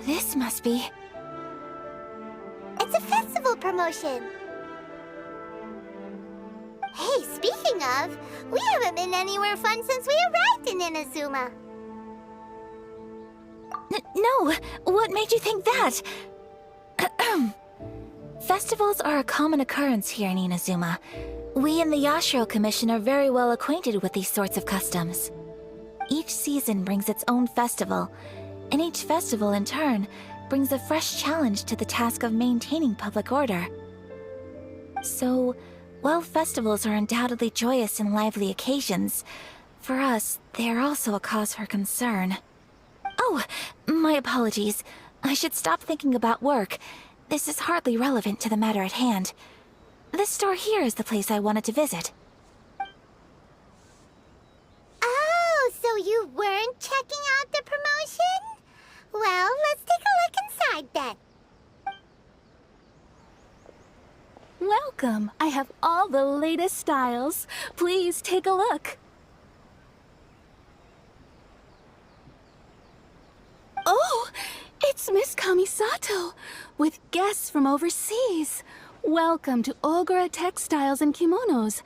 This must be... It's a festival promotion. Hey, speaking of, we haven't been anywhere fun since we arrived in Inazuma. No! What made you think that? Festivals are a common occurrence here in Inazuma. We in the Yashiro Commission are very well acquainted with these sorts of customs. Each season brings its own festival, and each festival, in turn, brings a fresh challenge to the task of maintaining public order. So, while festivals are undoubtedly joyous and lively occasions, for us, they are also a cause for concern. Oh, my apologies. I should stop thinking about work. This is hardly relevant to the matter at hand. This store here is the place I wanted to visit. Oh, so you weren't checking out the promotion? Well, let's take a look inside then. Welcome. I have all the latest styles. Please take a look. Oh, it's Miss Kamisato, with guests from overseas. Welcome to Ogura Textiles and Kimonos.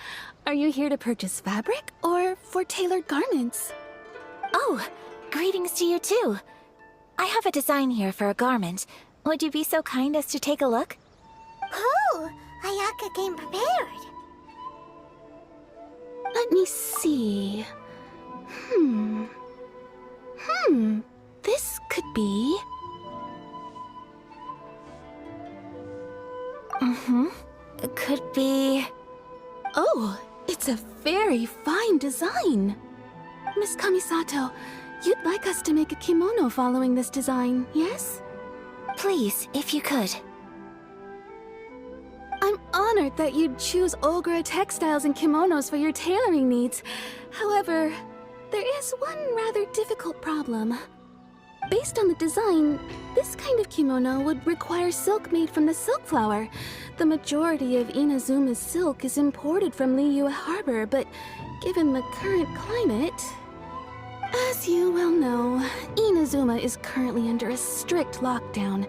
Are you here to purchase fabric or for tailored garments? Oh, greetings to you too. I have a design here for a garment. Would you be so kind as to take a look? Oh, Ayaka came prepared. Let me see. This could be... It could be... Oh, it's a very fine design. Miss Kamisato, you'd like us to make a kimono following this design, yes? Please, if you could. I'm honored that you'd choose Ogura Textiles and Kimonos for your tailoring needs. However, there is one rather difficult problem. Based on the design, this kind of kimono would require silk made from the silk flower. The majority of Inazuma's silk is imported from Liyue Harbor, but given the current climate... As you well know, Inazuma is currently under a strict lockdown.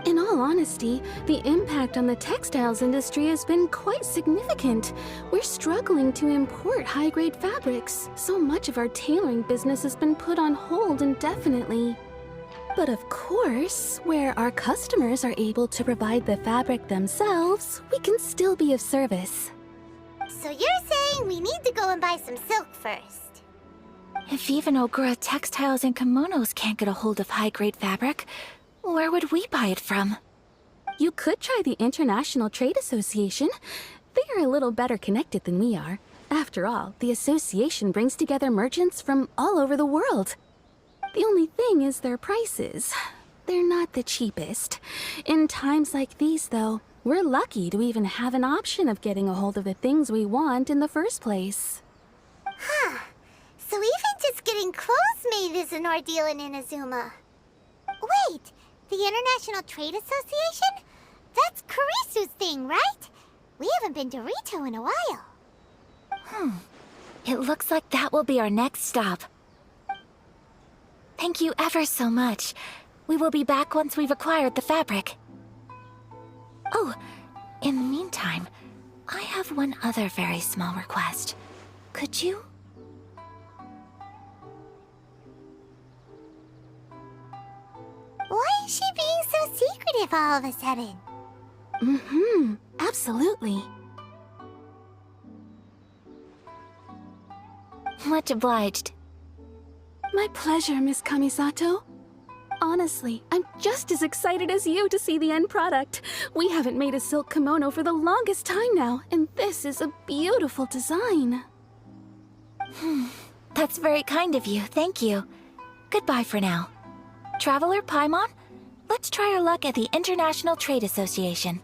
In all honesty, the impact on the textiles industry has been quite significant. We're struggling to import high-grade fabrics. So much of our tailoring business has been put on hold indefinitely. But of course, where our customers are able to provide the fabric themselves, we can still be of service. So you're saying we need to go and buy some silk first? If even Ogura Textiles and Kimonos can't get a hold of high-grade fabric, where would we buy it from? You could try the International Trade Association. They are a little better connected than we are. After all, the association brings together merchants from all over the world. The only thing is their prices. They're not the cheapest. In times like these, though, we're lucky to even have an option of getting a hold of the things we want in the first place. Huh. So even just getting clothes made is an ordeal in Inazuma. Wait, the International Trade Association? That's Kurisu's thing, right? We haven't been to Rito in a while. It looks like that will be our next stop. Thank you ever so much. We will be back once we've acquired the fabric. Oh, in the meantime, I have one other very small request. Could you? Why is she being so secretive all of a sudden? Absolutely. Much obliged. My pleasure, Miss Kamisato. Honestly, I'm just as excited as you to see the end product. We haven't made a silk kimono for the longest time now, and this is a beautiful design. That's very kind of you, thank you. Goodbye for now. Traveler Paimon, let's try our luck at the International Trade Association.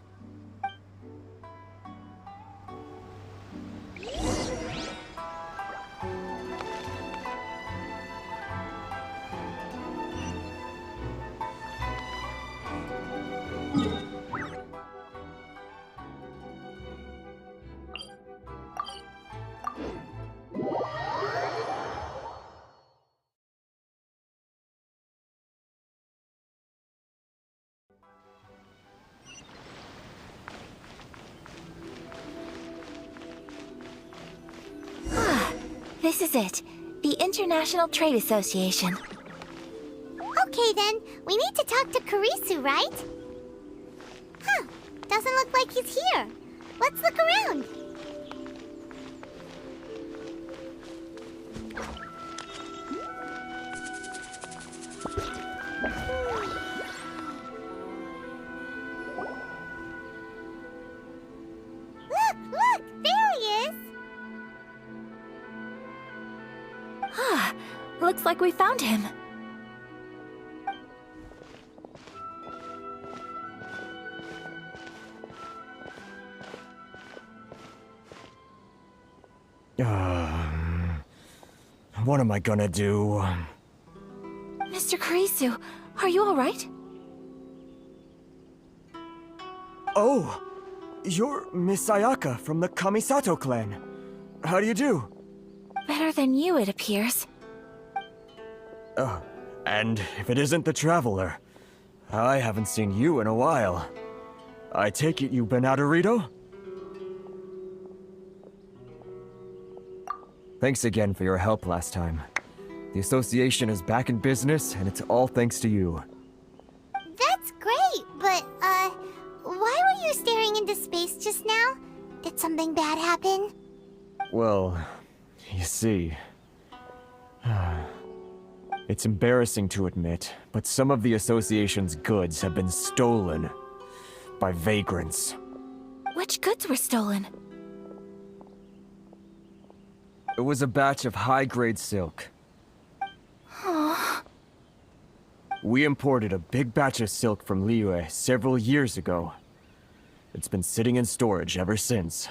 This is it. The International Trade Association. Okay then, we need to talk to Kurisu, right? Huh, doesn't look like he's here. Let's look around. Look, there he is. Ah, looks like we found him. What am I gonna do? Mr. Kurisu, are you alright? Oh! You're Miss Ayaka from the Kamisato clan. How do you do? Better than you, it appears. And if it isn't the Traveler, I haven't seen you in a while. I take it you've been out of Rito? Thanks again for your help last time. The association is back in business, and it's all thanks to you. That's great, but, why were you staring into space just now? Did something bad happen? Well, you see... It's embarrassing to admit, but some of the association's goods have been stolen by vagrants. Which goods were stolen? It was a batch of high-grade silk. We imported a big batch of silk from Liyue several years ago. It's been sitting in storage ever since.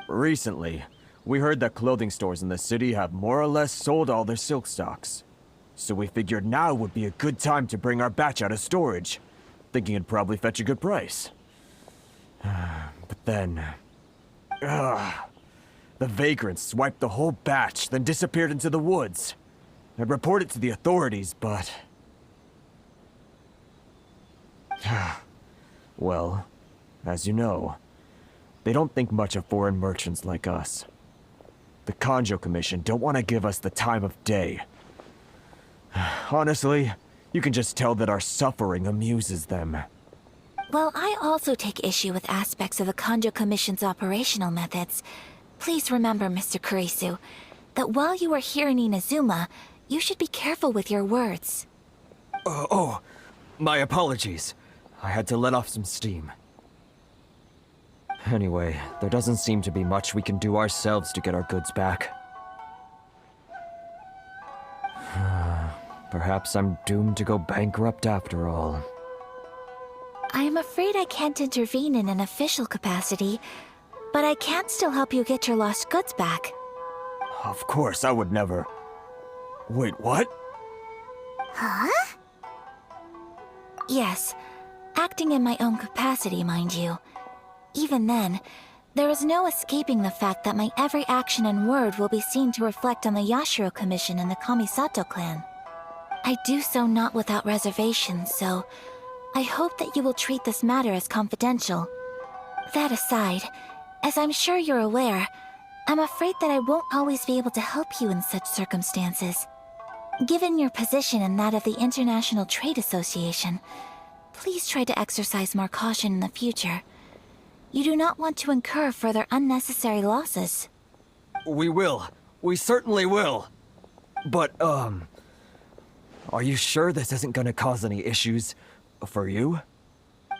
Recently, we heard that clothing stores in the city have more or less sold all their silk stocks. So we figured now would be a good time to bring our batch out of storage, thinking it'd probably fetch a good price. But then... the vagrants swiped the whole batch, then disappeared into the woods. I reported to the authorities, but... well, as you know, they don't think much of foreign merchants like us. The Kanjo Commission don't want to give us the time of day. Honestly, you can just tell that our suffering amuses them. Well, I also take issue with aspects of the Kanjo Commission's operational methods. Please remember, Mr. Kurisu, that while you are here in Inazuma, you should be careful with your words. My apologies. I had to let off some steam. Anyway, there doesn't seem to be much we can do ourselves to get our goods back. Perhaps I'm doomed to go bankrupt after all. I am afraid I can't intervene in an official capacity, but I can still help you get your lost goods back. Of course, I would never... Wait, what? Huh? Yes, acting in my own capacity, mind you. Even then, there is no escaping the fact that my every action and word will be seen to reflect on the Yashiro Commission and the Kamisato clan. I do so not without reservations, so I hope that you will treat this matter as confidential. That aside, as I'm sure you're aware, I'm afraid that I won't always be able to help you in such circumstances. Given your position and that of the International Trade Association, please try to exercise more caution in the future. You do not want to incur further unnecessary losses. We will. We certainly will. But, are you sure this isn't gonna cause any issues for you?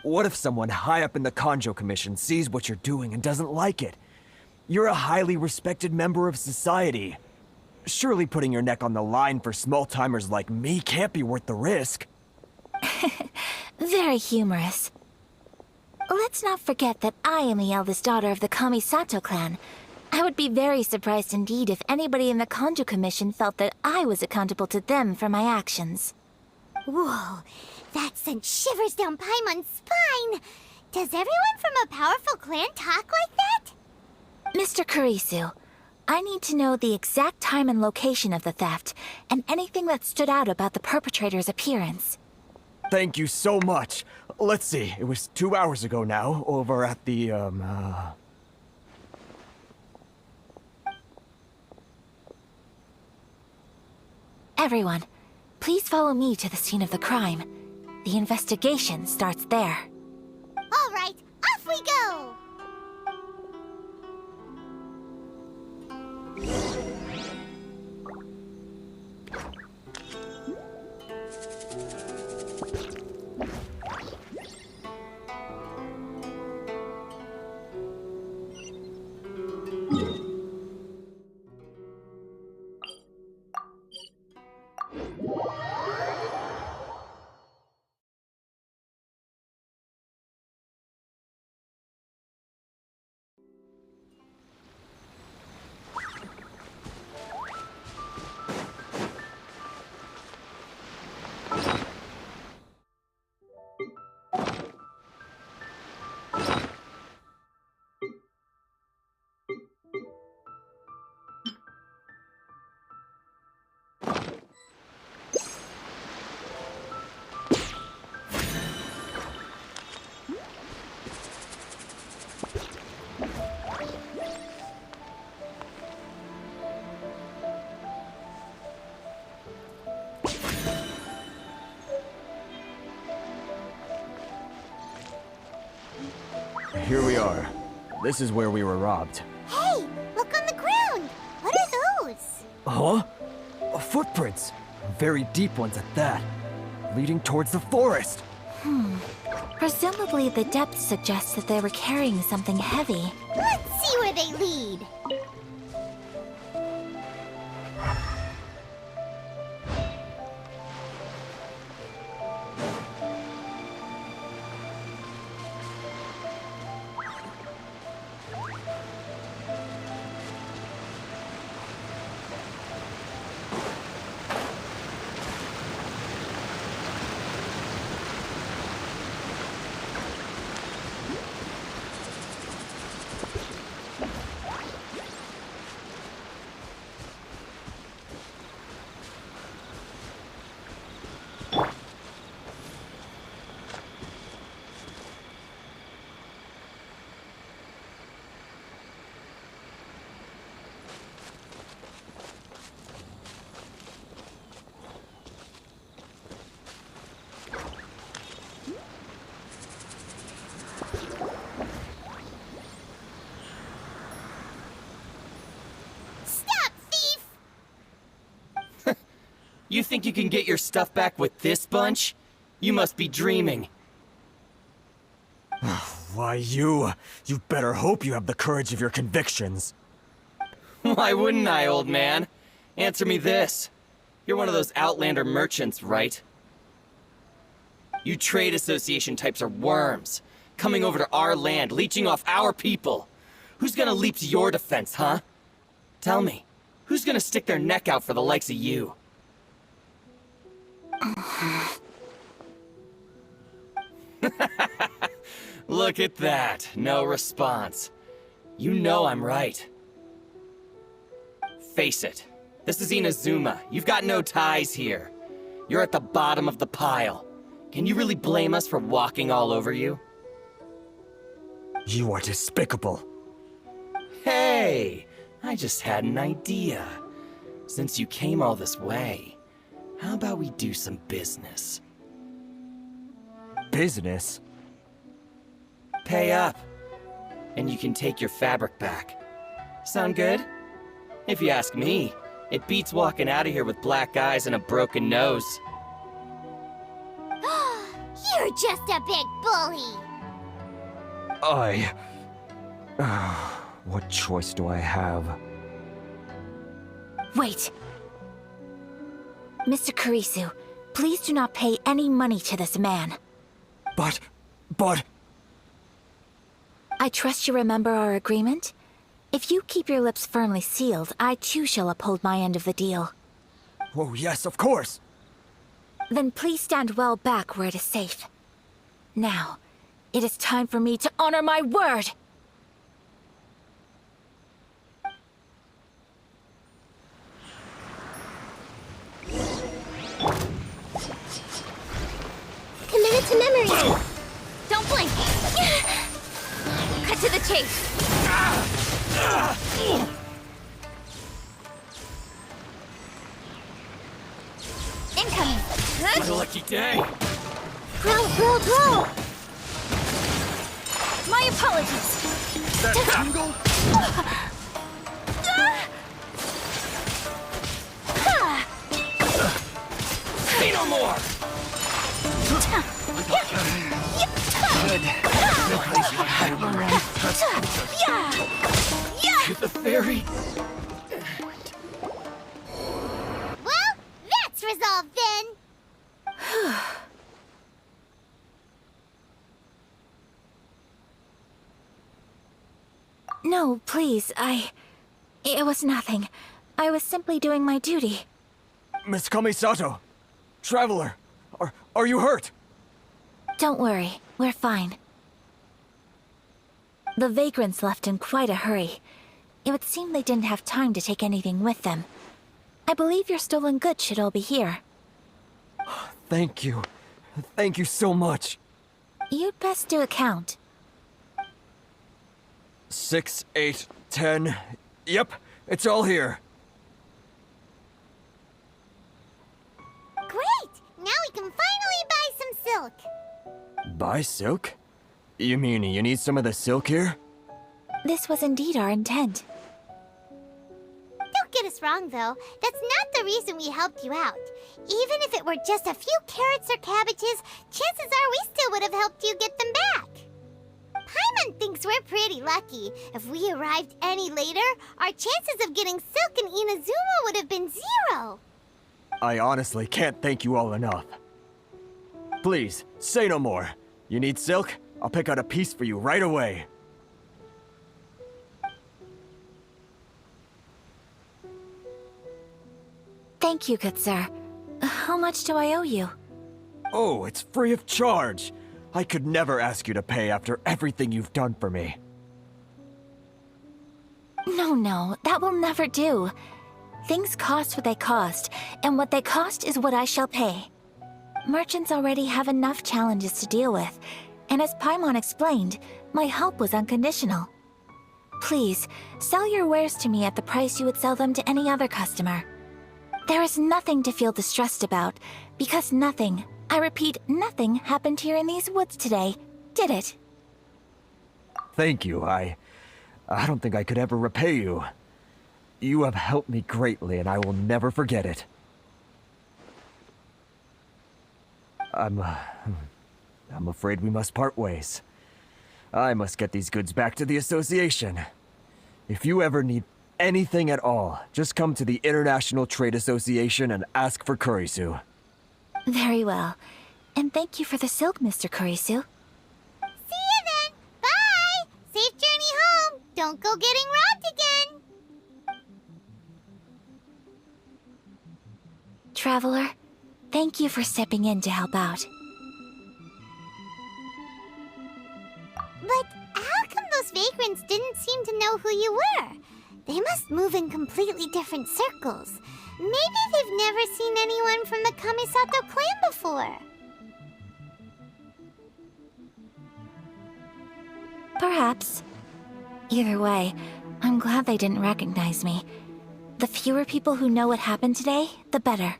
What if someone high up in the Kanjo Commission sees what you're doing and doesn't like it? You're a highly respected member of society. Surely putting your neck on the line for small-timers like me can't be worth the risk. Very humorous. Let's not forget that I am the eldest daughter of the Kamisato clan. I would be very surprised indeed if anybody in the Kanjo Commission felt that I was accountable to them for my actions. Whoa, that sent shivers down Paimon's spine! Does everyone from a powerful clan talk like that? Mr. Kurisu, I need to know the exact time and location of the theft, and anything that stood out about the perpetrator's appearance. Thank you so much. Let's see, it was 2 hours ago now, over at the, Everyone, please follow me to the scene of the crime. The investigation starts there. All right, off we go! Here we are. This is where we were robbed. Hey, look on the ground! What are those? Huh? Footprints. Very deep ones at that. Leading towards the forest. Presumably the depth suggests that they were carrying something heavy. Let's see where they lead. You think you can get your stuff back with this bunch? You must be dreaming. Why, you better hope you have the courage of your convictions. Why wouldn't I, old man? Answer me this. You're one of those Outlander merchants, right? You trade association types are worms, coming over to our land, leeching off our people. Who's gonna leap to your defense, huh? Tell me, who's gonna stick their neck out for the likes of you? Look at that, no response. You know I'm right. Face it, this is Inazuma. You've got no ties here. You're at the bottom of the pile. Can you really blame us for walking all over you? You are despicable. Hey, I just had an idea. Since you came all this way, how about we do some business? Business? Pay up, and you can take your fabric back. Sound good? If you ask me, it beats walking out of here with black eyes and a broken nose. You're just a big bully! What choice do I have? Wait! Mr. Kurisu, please do not pay any money to this man. But... I trust you remember our agreement? If you keep your lips firmly sealed, I too shall uphold my end of the deal. Oh, yes, of course! Then please stand well back where it is safe. Now, it is time for me to honor my word! Commit it to memory! Don't blink! Cut to the chase! What a lucky day. Bro! My apologies. That tangle? Say no more. You're the fairy. Well, that's resolved then. No, please, It was nothing. I was simply doing my duty. Miss Kamisato! Traveler! Are you hurt? Don't worry, we're fine. The vagrants left in quite a hurry. It would seem they didn't have time to take anything with them. I believe your stolen goods should all be here. Thank you. Thank you so much. You'd best do a count. 6, 8, 10. Yep, it's all here. Great! Now we can finally buy some silk. Buy silk? You mean you need some of the silk here? This was indeed our intent. Don't get us wrong, though. That's not the reason we helped you out. Even if it were just a few carrots or cabbages, chances are we still would have helped you get them back. Paimon thinks we're pretty lucky. If we arrived any later, our chances of getting silk in Inazuma would have been 0. I honestly can't thank you all enough. Please, say no more. You need silk? I'll pick out a piece for you right away. Thank you, good sir. How much do I owe you? Oh, it's free of charge. I could never ask you to pay after everything you've done for me. No, that will never do. Things cost what they cost, and what they cost is what I shall pay. Merchants already have enough challenges to deal with, and as Paimon explained, my help was unconditional. Please, sell your wares to me at the price you would sell them to any other customer. There is nothing to feel distressed about, because nothing, I repeat, nothing happened here in these woods today, did it? Thank you. I don't think I could ever repay you. You have helped me greatly, and I will never forget it. I'm afraid we must part ways. I must get these goods back to the association. If you ever need anything at all, just come to the International Trade Association and ask for Kurisu. Very well. And thank you for the silk, Mr. Kurisu. See you then! Bye! Safe journey home! Don't go getting robbed again! Traveler, thank you for stepping in to help out. But how come those vagrants didn't seem to know who you were? They must move in completely different circles. Maybe they've never seen anyone from the Kamisato clan before. Perhaps. Either way, I'm glad they didn't recognize me. The fewer people who know what happened today, the better.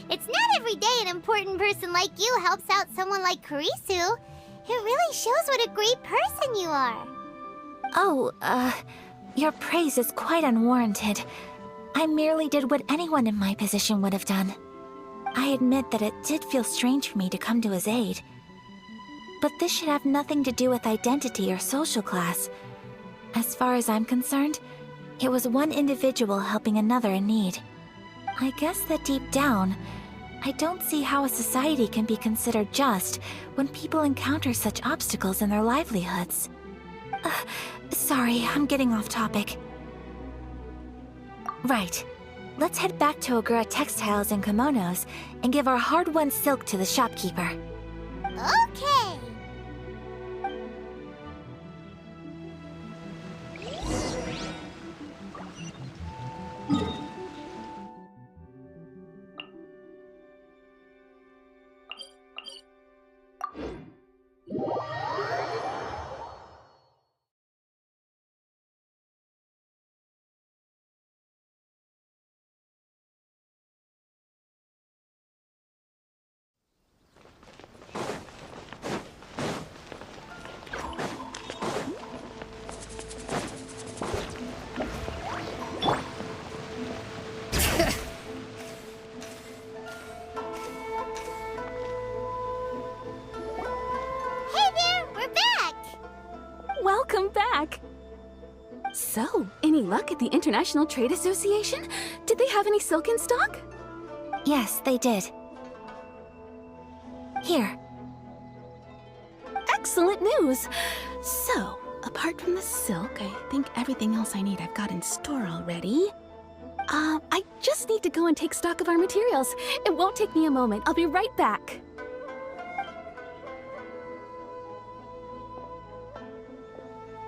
It's not every day an important person like you helps out someone like Kurisu. It really shows what a great person you are. Oh, your praise is quite unwarranted. I merely did what anyone in my position would have done. I admit that it did feel strange for me to come to his aid. But this should have nothing to do with identity or social class. As far as I'm concerned, it was one individual helping another in need. I guess that deep down, I don't see how a society can be considered just when people encounter such obstacles in their livelihoods. Sorry, I'm getting off topic. Right. Let's head back to Ogura Textiles and Kimonos and give our hard-won silk to the shopkeeper. Okay. Welcome back! So, any luck at the International Trade Association? Did they have any silk in stock? Yes, they did. Here. Excellent news! So, apart from the silk, I think everything else I need I've got in store already. I just need to go and take stock of our materials. It won't take me a moment. I'll be right back.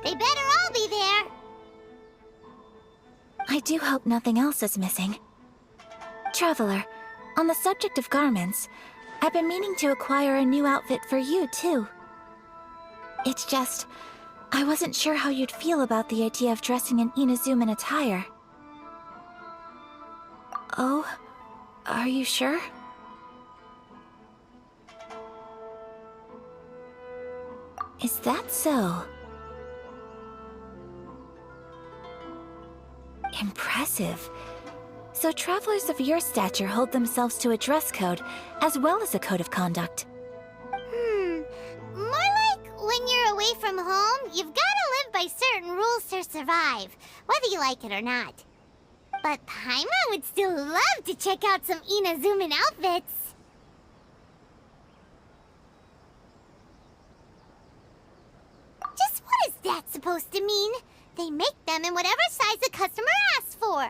They better all be there. I do hope nothing else is missing. Traveler, on the subject of garments, I've been meaning to acquire a new outfit for you, too. It's just, I wasn't sure how you'd feel about the idea of dressing in Inazuman attire. Oh, are you sure? Is that so? Impressive. So travelers of your stature hold themselves to a dress code, as well as a code of conduct. More like when you're away from home, you've gotta live by certain rules to survive, whether you like it or not. But Paimon would still love to check out some Inazuman outfits. Just what is that supposed to mean? They make them in whatever size the customer asks for.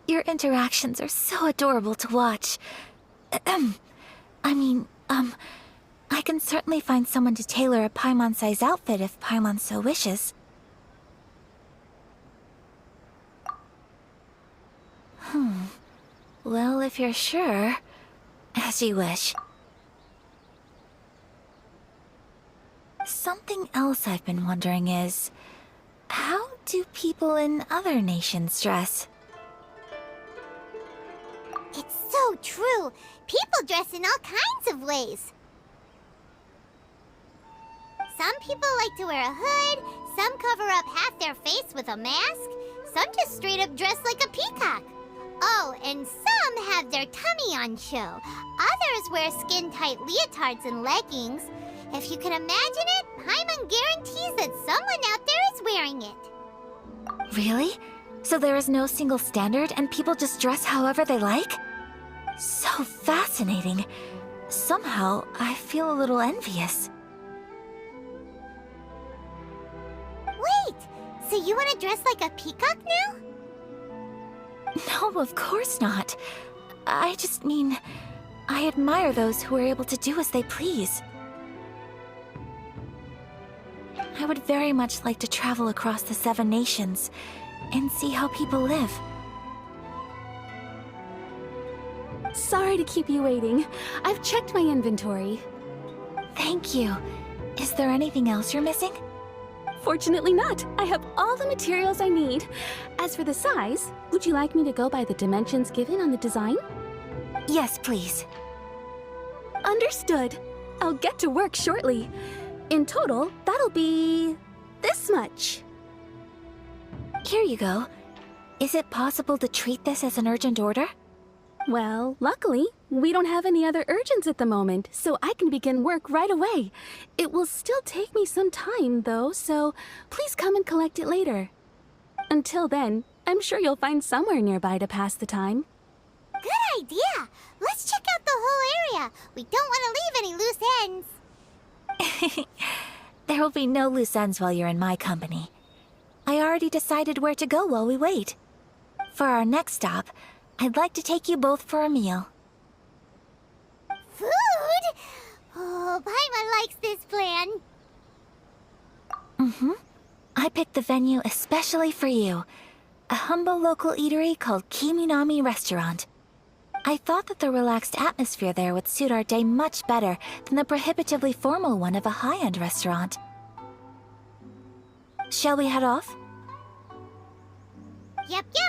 Your interactions are so adorable to watch. I can certainly find someone to tailor a Paimon-size outfit if Paimon so wishes. Well, if you're sure, as you wish. Something else I've been wondering is, how do people in other nations dress? It's so true. People dress in all kinds of ways. Some people like to wear a hood, some cover up half their face with a mask, some just straight up dress like a peacock. Oh, and some have their tummy on show. Others wear skin-tight leotards and leggings. If you can imagine it, Paimon guarantees that someone out there is wearing it. Really? So there is no single standard and people just dress however they like? So fascinating. Somehow, I feel a little envious. Wait, so you want to dress like a peacock now? No, of course not. I just mean, I admire those who are able to do as they please. I would very much like to travel across the 7 nations and see how people live. Sorry to keep you waiting. I've checked my inventory. Thank you. Is there anything else you're missing? Fortunately not. I have all the materials I need. As for the size, would you like me to go by the dimensions given on the design? Yes, please. Understood. I'll get to work shortly. In total, that'll be this much. Here you go. Is it possible to treat this as an urgent order? Well, luckily, we don't have any other urgents at the moment, so I can begin work right away. It will still take me some time, though, so please come and collect it later. Until then, I'm sure you'll find somewhere nearby to pass the time. Good idea. Let's check out the whole area. We don't want to leave any loose ends. There will be no loose ends while you're in my company. I already decided where to go while we wait. For our next stop, I'd like to take you both for a meal. Food? Oh, Paimon likes this plan. I picked the venue especially for you. A humble local eatery called Kiminami Restaurant. I thought that the relaxed atmosphere there would suit our day much better than the prohibitively formal one of a high-end restaurant. Shall we head off? Yep, yep.